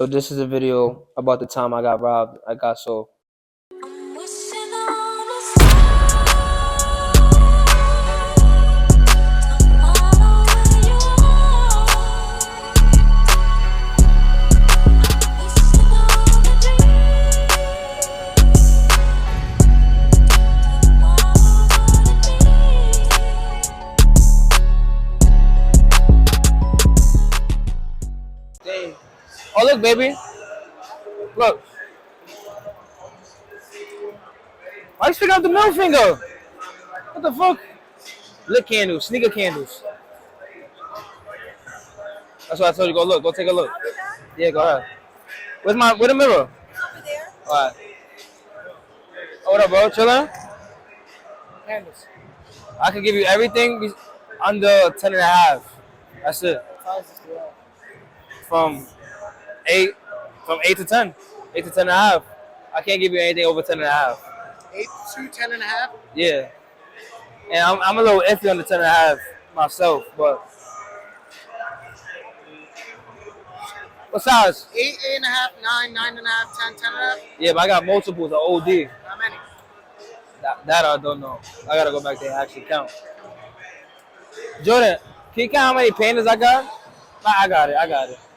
So this is a video about the time I got robbed. I got sold. Dang. Oh look, baby. Look. Why you stick out the middle finger? What the fuck? Lit candles, sneaker candles. That's what I told you. Go look. Go take a look. Yeah, go ahead. Where's the mirror? Over there. Alright. Oh, what up, bro? Chillin'? Candles. I can give you everything under 10 and a half. That's it. From 8 from 8 to 10. 8 to 10 and a half. I can't give you anything over 10 and a half. 8 to 10 and a half? Yeah. And I'm a little iffy on the 10 and a half myself, but what size? 8, 8 and a half, 9, 9 and a half, 10, 10 and a half? Yeah, but I got multiples of OD. How many? That I don't know. I gotta go back there and actually count. Jordan, can you count how many painters I got? Nah, I got it.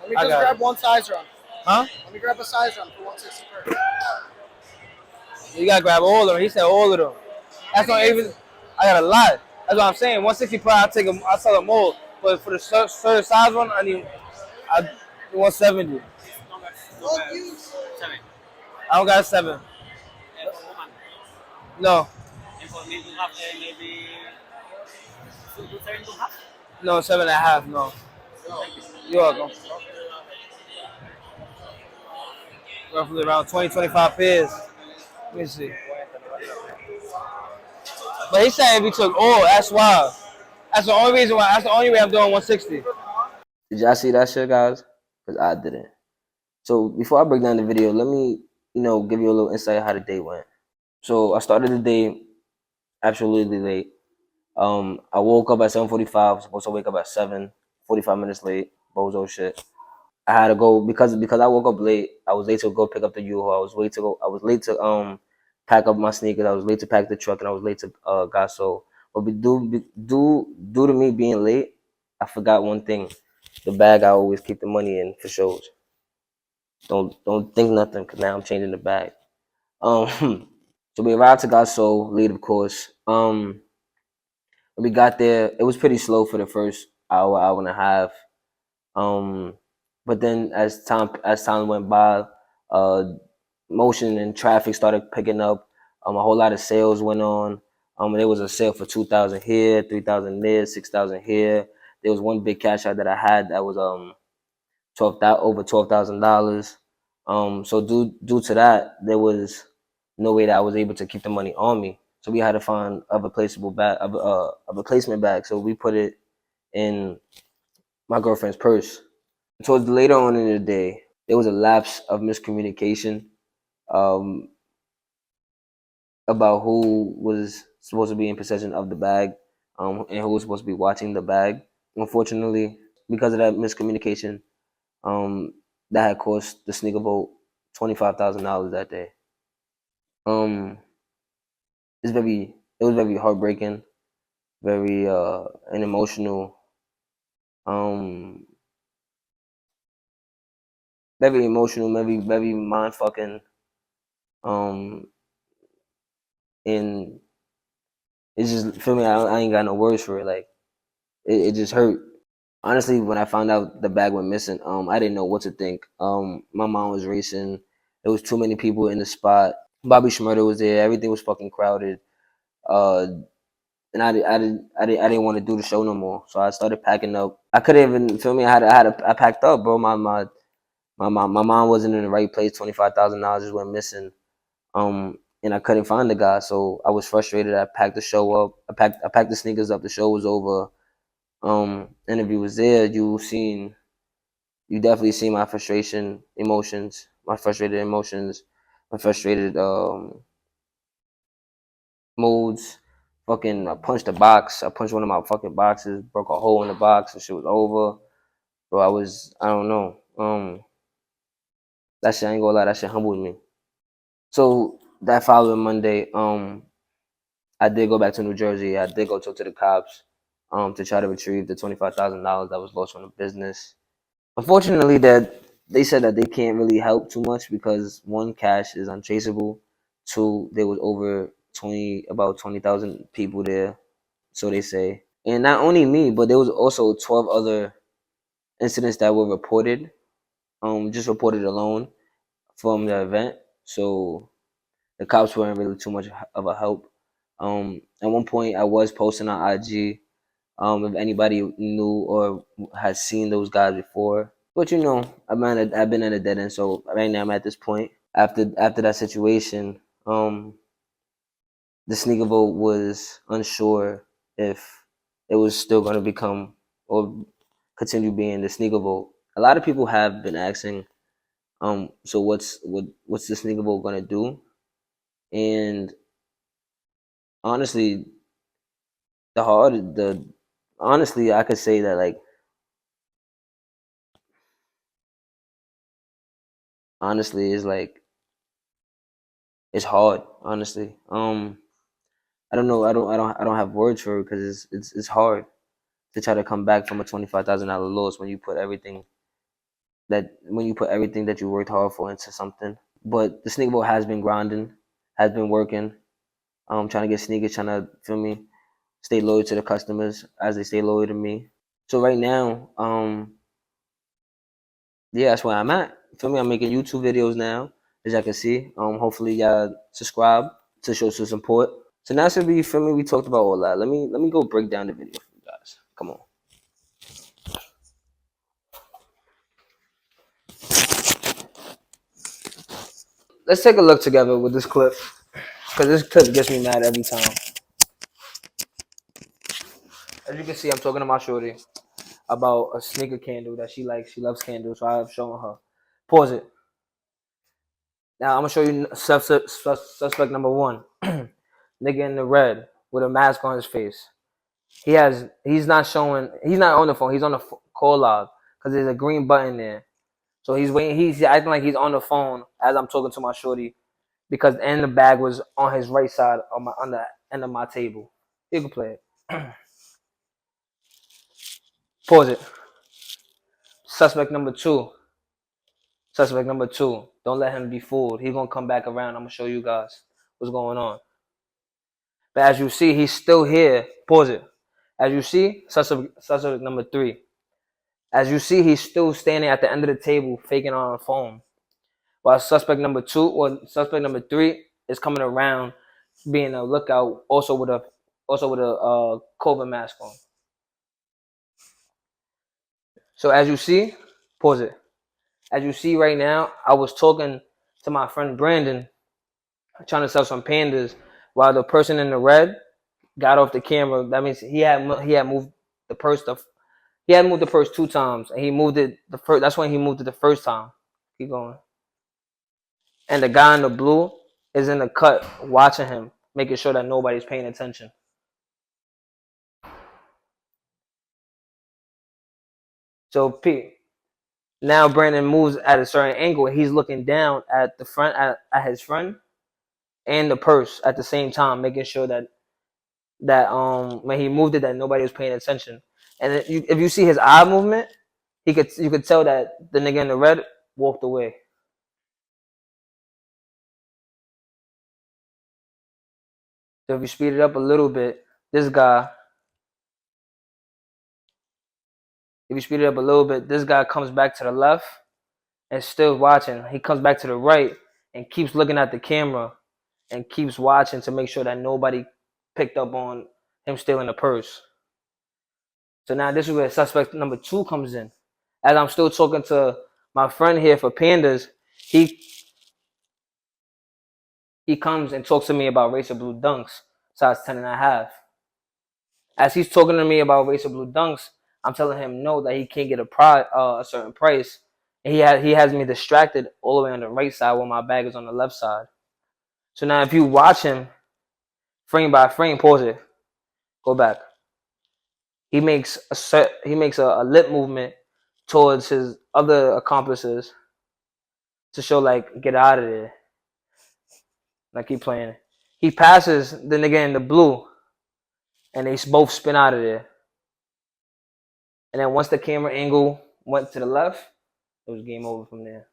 Let me just grab one size run. Huh? Let me grab a size run for 160 first. You gotta grab all of them. He said all of them. That's not even. I got a lot. That's what I'm saying. 160 per. I'll sell them all. But for the certain size one, I need 170. I don't got 7. No. No, 7 and a half. No. You're welcome. Roughly around 20, 25 pairs. Let me see. But he said if he took all, that's why. That's the only reason why. That's the only way I'm doing 160. Did y'all see that shit, guys? Because I didn't. So before I break down the video, let me, give you a little insight of how the day went. So I started the day absolutely late. I woke up at 7:45. I was supposed to wake up at 7. 45 minutes late. Bozo shit. I had to go because I woke up late. I was late to go pick up the U-Haul. I was late to pack up my sneakers. I was late to pack the truck, and I was late to got sold. But due to me being late, I forgot one thing. The bag I always keep the money in for shows. Don't think nothing, because now I'm changing the bag. So we arrived to Got Soul late, of course. When we got there, it was pretty slow for the first hour and a half. But then as time went by, motion and traffic started picking up. A whole lot of sales went on. There was a sale for 2,000 here, 3,000 there, 6,000 here. There was one big cash out that I had that was over $12,000. So due to that, there was no way that I was able to keep the money on me. So we had to find a replacement bag. So we put it in my girlfriend's purse. Towards later on in the day, there was a lapse of miscommunication about who was supposed to be in possession of the bag and who was supposed to be watching the bag. Unfortunately, because of that miscommunication, that had cost the sneaker boat $25,000 that day. It was very heartbreaking, very and emotional. Very emotional, very mind fucking. And it's just, feel me, I ain't got no words for it. Like it just hurt. Honestly, when I found out the bag went missing, I didn't know what to think. My mind was racing. There was too many people in the spot. Bobby Schmurder was there. Everything was fucking crowded. And I didn't want to do the show no more. So I started packing up. I couldn't even, feel me. I packed up, bro. My mom wasn't in the right place. $25,000 just went missing. And I couldn't find the guy, so I was frustrated. I packed the show up. I packed the sneakers up. The show was over. Interview was there. You definitely seen my frustrated emotions, my frustrated moods. Fucking, I punched a box. I punched one of my fucking boxes, broke a hole in the box, and shit was over. But I don't know. That shit, I ain't gonna lie, that shit humbled me. So that following Monday, I did go back to New Jersey. I did go talk to the cops, to try to retrieve the $25,000 that was lost from the business. Unfortunately, that they said that they can't really help too much because one, cash is untraceable. Two, there was about 20,000 people there, so they say. And not only me, but there was also 12 other incidents that were reported, just reported alone from the event. So the cops weren't really too much of a help. At one point, I was posting on IG, if anybody knew or had seen those guys before. But I've been at a dead end. So right now I'm at this point. After that situation, the sneaker vote was unsure if it was still going to become or continue being the sneaker vote. A lot of people have been asking, so what's the sneaker vote going to do? And honestly, honestly, I could say that, like, honestly, is like it's hard. Honestly, I don't know. I don't have words for it because it's hard to try to come back from a $25,000 loss when you put everything that you worked hard for into something. But the sneaker boat has been grinding, has been working. Trying to get sneakers, trying to feel me, stay loyal to the customers as they stay loyal to me. So right now, yeah, that's where I'm at. Feel me? I'm making YouTube videos now, as y'all can see. Hopefully y'all subscribe to show some support. So now, since we feel me, we talked about all that. Let me go break down the video for you guys. Come on. Let's take a look together with this clip, because this clip gets me mad every time. As you can see, I'm talking to my shorty about a sneaker candle that she likes. She loves candles, so I've shown her. Pause it. Now I'm gonna show you suspect number one. Nigga in the red with a mask on his face. He's not showing. He's not on the phone. He's on the call log because there's a green button there. So he's waiting. He's acting like he's on the phone as I'm talking to my shorty because the bag was on his right side on the end of my table. You can play it. Pause it. Suspect number two. Suspect number two. Don't let him be fooled. He's gonna come back around. I'm gonna show you guys what's going on. But as you see, he's still here. Pause it. As you see, suspect number three. As you see, he's still standing at the end of the table, faking on a phone. While suspect number three is coming around, being a lookout, also with a COVID mask on. So as you see, pause it. As you see right now, I was talking to my friend Brandon, trying to sell some pandas, while the person in the red got off the camera. That means he had moved the purse. He had moved the purse 2 times, and he moved it the first. That's when he moved it the first time. Keep going. And the guy in the blue is in the cut watching him, making sure that nobody's paying attention. So P. Now Brandon moves at a certain angle. He's looking down at the front at his friend and the purse at the same time, making sure that when he moved it that nobody was paying attention. And if you see his eye movement, you could tell that the nigga in the red walked away. So if you speed it up a little bit, this guy. If you speed it up a little bit, this guy comes back to the left and still watching. He comes back to the right and keeps looking at the camera and keeps watching to make sure that nobody picked up on him stealing the purse. So now this is where suspect number two comes in. As I'm still talking to my friend here for pandas, he comes and talks to me about Racer Blue Dunks, size 10.5. As he's talking to me about Racer Blue Dunks, I'm telling him no, that he can't get a certain price. And he has me distracted all the way on the right side while my bag is on the left side. So now if you watch him frame by frame, pause it, go back. He makes a lip movement towards his other accomplices, to show like get out of there. Like keep playing. He passes the nigga in the blue, and they both spin out of there. And then once the camera angle went to the left, it was game over from there.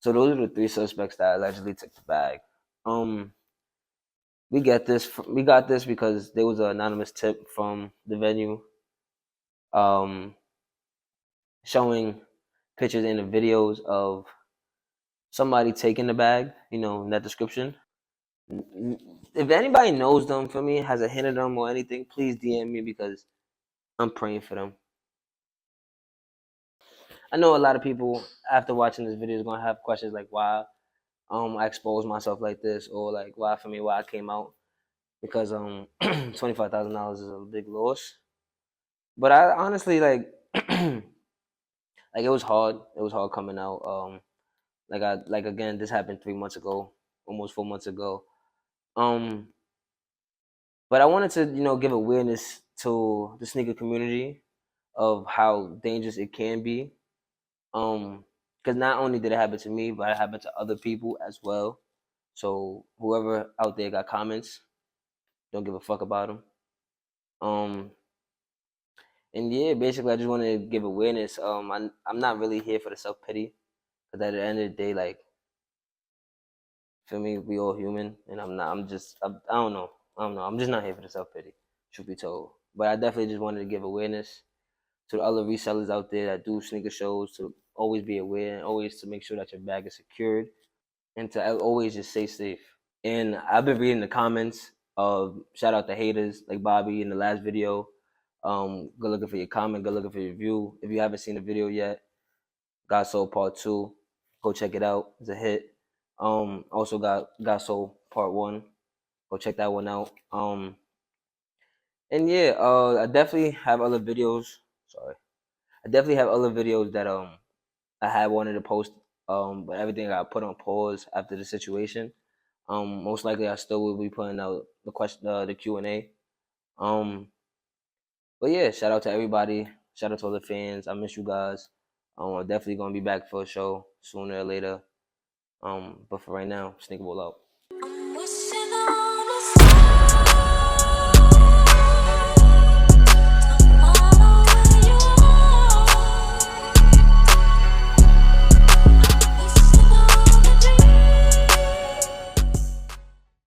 So those are the three suspects that allegedly took the bag. We got this because there was an anonymous tip from the venue, showing pictures and the videos of somebody taking the bag. You know, in that description. If anybody knows them for me, has a hint of them or anything, please DM me because I'm praying for them. I know a lot of people after watching this video is gonna have questions like why I exposed myself like this, or like why I came out, because $25,000 is a big loss. But I honestly like like it was hard. It was hard coming out. Like again, this happened 3 months ago, almost 4 months ago. But I wanted to give awareness to the sneaker community of how dangerous it can be. Because not only did it happen to me, but it happened to other people as well. So whoever out there got comments, don't give a fuck about them. And yeah, basically, I just wanted to give awareness. I'm not really here for the self pity, because at the end of the day, like, for me, we all human, and I'm not. I don't know. I'm just not here for the self pity. Truth be told, but I definitely just wanted to give awareness to the other resellers out there that do sneaker shows, to always be aware and always to make sure that your bag is secured, and to always just stay safe. And I've been reading the comments. Shout out to haters like Bobby in the last video. Good looking for your comment. Good looking for your review. If you haven't seen the video yet, God Soul Part 2, go check it out. It's a hit. Also got God Soul Part 1. Go check that one out. And yeah, I definitely have other videos. Sorry. I definitely have other videos that I had wanted to post, but everything got put on pause after the situation. Most likely I still will be putting out the Q&A. But yeah, shout out to everybody. Shout out to all the fans. I miss you guys. I'm definitely gonna be back for a show sooner or later. But for right now, Sneaker Ball out.